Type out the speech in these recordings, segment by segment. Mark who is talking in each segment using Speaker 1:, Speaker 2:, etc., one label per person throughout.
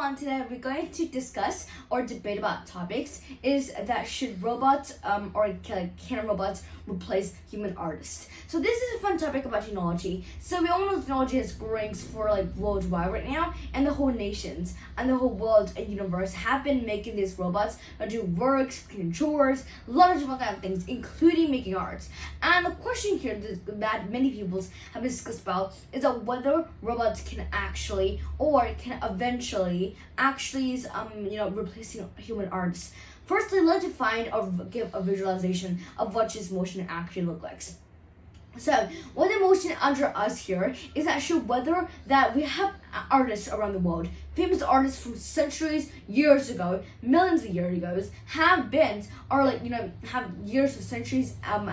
Speaker 1: everyone, today we're going to discuss or debate about topics is that should robots or can robots replace human artists. So this is a fun topic about technology. So we all know technology is growing for worldwide right now, and the whole nations and the whole world and universe have been making these robots do works, clean chores, a lot of different kind of things, including making art. And the question here that many people have discussed about is that whether robots can actually or can eventually actually replacing human artists. Firstly, let's define or give a visualization of what this motion actually looks like. So, what the motion under us here is that show whether that we have artists around the world, famous artists from centuries, years ago, millions of years ago, have been or have years of centuries, have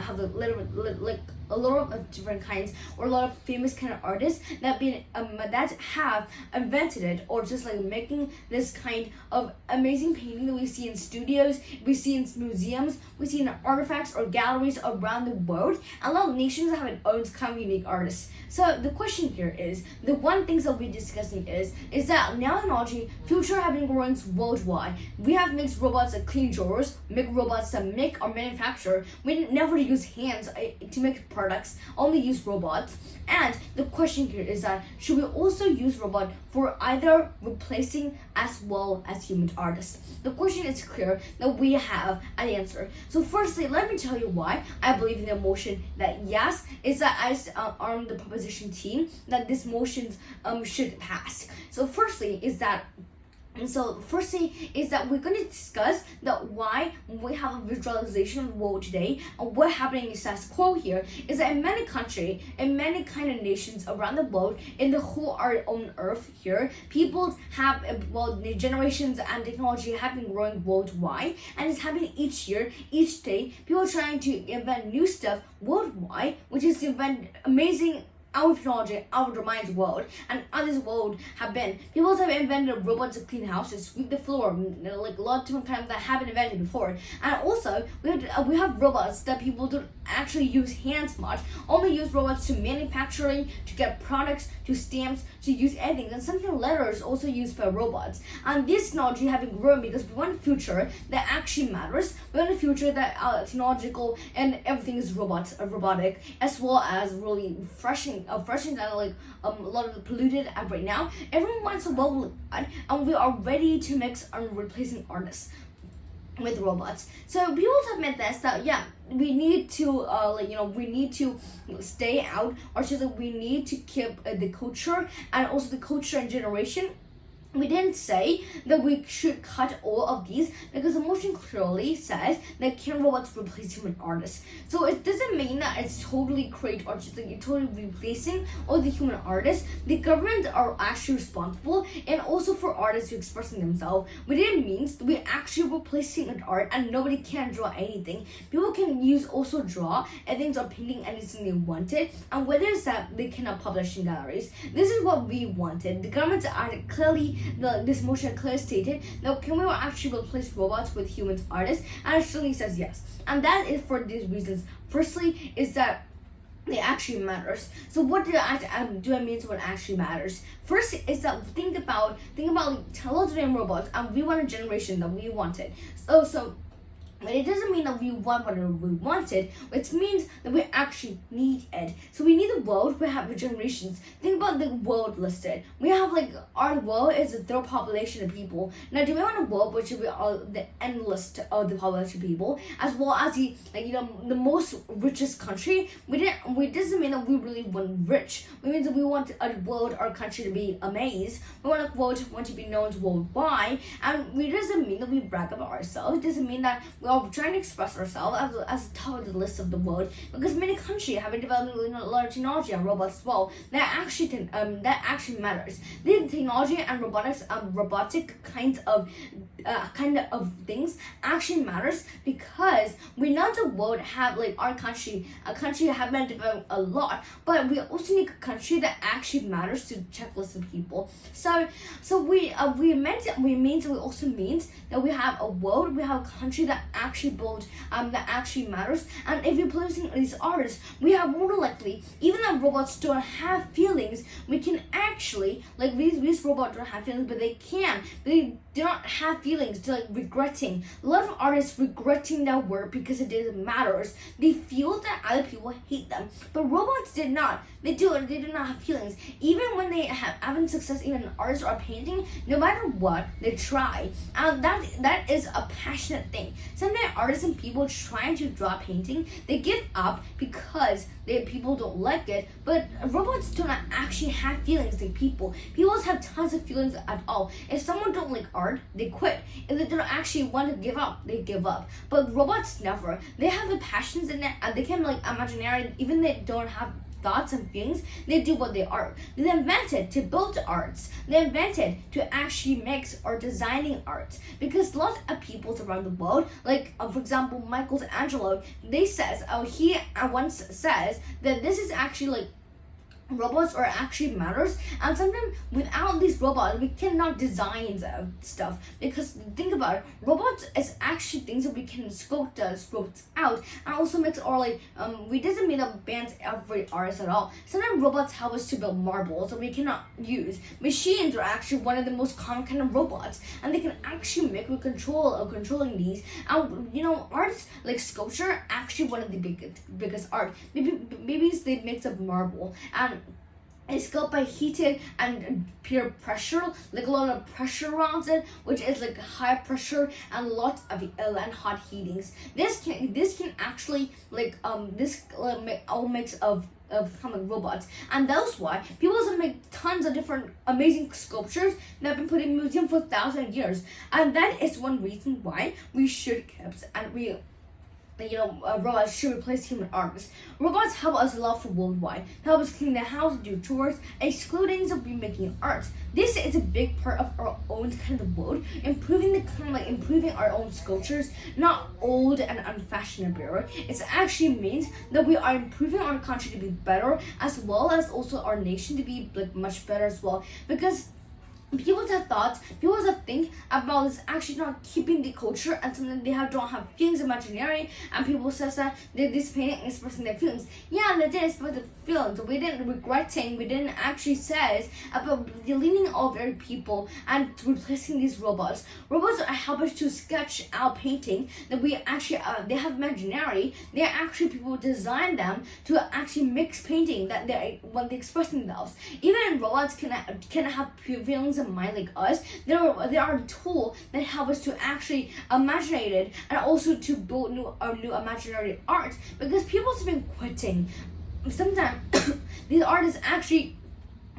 Speaker 1: a lot of different kinds or a lot of famous kind of artists that have invented it or just making this kind of amazing painting that we see in studios, we see in museums, we see in artifacts or galleries around the world. And a lot of nations have its own kind of unique artists. So the question here is, the one things that we're discussing is that now technology, future have been growing worldwide. We have made robots that clean drawers, make robots that make or manufacture. We never use hands to make products, only use robots. And the question here is that should we also use robot for either replacing as well as human artists? The question is clear that we have an answer. So firstly, let me tell you why I believe in the motion that yes, is that as on the proposition team that this motions should pass. So firstly is that we're going to discuss that why we have a visualization of the world today, and what happening in status quo here is that in many countries, in many kind of nations around the world, in the whole our own earth here, people have the generations and technology have been growing worldwide, and it's happening each year, each day. People are trying to invent new stuff worldwide, which is to invent amazing our technology, our mind's world, and others' world have been. People have invented robots to clean houses, sweep the floor, a lot of different kinds that haven't invented before. And also, we have robots that people don't actually use hands much, only use robots to manufacturing, to get products, to stamps, to use anything. And something letters also used by robots. And this technology have been growing because we want a future that actually matters. We want a future that technological and everything is robotic, as well as really refreshing that a lot of the polluted right now. Everyone wants a well, and we are ready to mix and replacing artists with robots. So people have meant this that we need to we need to stay out, or just we need to keep the culture and also the culture and generation. We didn't say that we should cut all of these because the motion clearly says that can robots replace human artists. So it doesn't mean that it's totally great or just totally replacing all the human artists. The government are actually responsible, and also for artists to expressing themselves. But it means that we're actually replacing an art and nobody can draw anything. People can also draw anything or painting anything they wanted, and whether it's that they cannot publish in galleries. This is what we wanted. The government are clearly this motion clearly stated that can we actually replace robots with human artists, and it certainly says yes. And that is for these reasons. Firstly is that it actually matters. So what do I mean what actually matters? First is that think about intelligent robots, and we want a generation that we wanted. But it doesn't mean that we want whatever we wanted, which means that we actually need it. So we need the world, we have generations. Think about the world listed. We have our world is the third population of people. Now do we want a world which will be the endless of the population of people, as well as the most richest country? We doesn't mean that we really want rich. We mean that we want a world, our country to be amazed. We want a world to be known worldwide, and it doesn't mean that we brag about ourselves. It doesn't mean that we are trying to express ourselves as top of the list of the world, because many countries have been developing a lot of technology and robots as well that actually matters. The technology and robotic kinds of kind of things actually matters, because we know the world have like our country, a country have been developed a lot, but we also need a country that actually matters to checklist of people. So we also means that we have a world, we have a country that actually built that actually matters. And if we're producing these artists, we have more likely, even though robots don't have feelings, we can actually like these robots don't have feelings, but they do not have feelings to like regretting. A lot of artists regretting their work because it didn't matters. They feel that other people hate them, but robots did not. They do not have feelings. Even when they have having success, even an artist or a painting, no matter what, they try. And that is a passionate thing. Sometimes artists and people trying to draw a painting, they give up because people don't like it. But robots do not actually have feelings like people. People have tons of feelings at all. If someone don't like art, they quit. If they don't actually want to give up, they give up. But robots never. They have the passions in it, and they can like imaginary, even they don't have thoughts and feelings, they do what they are. They invented to build arts. They invented to actually mix or designing art, because lots of people around the world, like for example Michelangelo, he once says that this is actually like robots are actually matters, and sometimes without these robots we cannot design stuff, because think about it, robots is actually things that we can sculpt out, and also makes our like we doesn't mean that bans every artist at all. Sometimes robots help us to build marbles that we cannot use. Machines are actually one of the most common kind of robots, and they can actually make with control of controlling these. And arts like sculpture actually one of the biggest art. Maybe they mix up marble, and it's sculpted by heated and pure pressure, like a lot of pressure around it, which is like high pressure and lots of and hot heatings. This can actually like all mix of common robots, and that's why people also make tons of different amazing sculptures that have been put in museum for 1,000 years, and that is one reason why we should robots should replace human artists. Robots help us a lot for worldwide. Help us clean the house, do chores, excluding of making art. This is a big part of our own kind of world, improving our own sculptures, not old and unfashionable. It actually means that we are improving our country to be better, as well as also our nation to be like much better as well, because people that think about this actually not keeping the culture, and sometimes they don't have feelings imaginary, and people says that this painting is expressing their feelings. Yeah, they did express the feelings. We didn't actually says about deleting all of our people and replacing these robots. Robots help us to sketch our painting that we actually they have imaginary. They are actually people design them to actually mix painting that when they express themselves. Even robots can have feelings of mind like us. They are a tool that help us to actually imagine it, and also to build new imaginary art, because people have been quitting. Sometimes these artists actually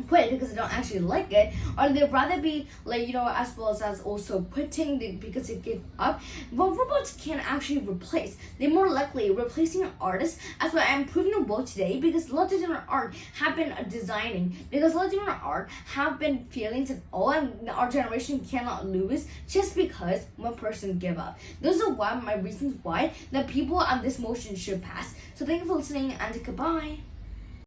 Speaker 1: quit because they don't actually like it, or they'd rather be as well as also quitting because they give up. But robots can actually replace. They're more likely replacing artists, as well as improving the world today, because a lot of different art have been designing, because a lot of different art have been feelings and all, and our generation cannot lose just because one person give up. Those are my reasons why the people on this motion should pass. So thank you for listening, and goodbye.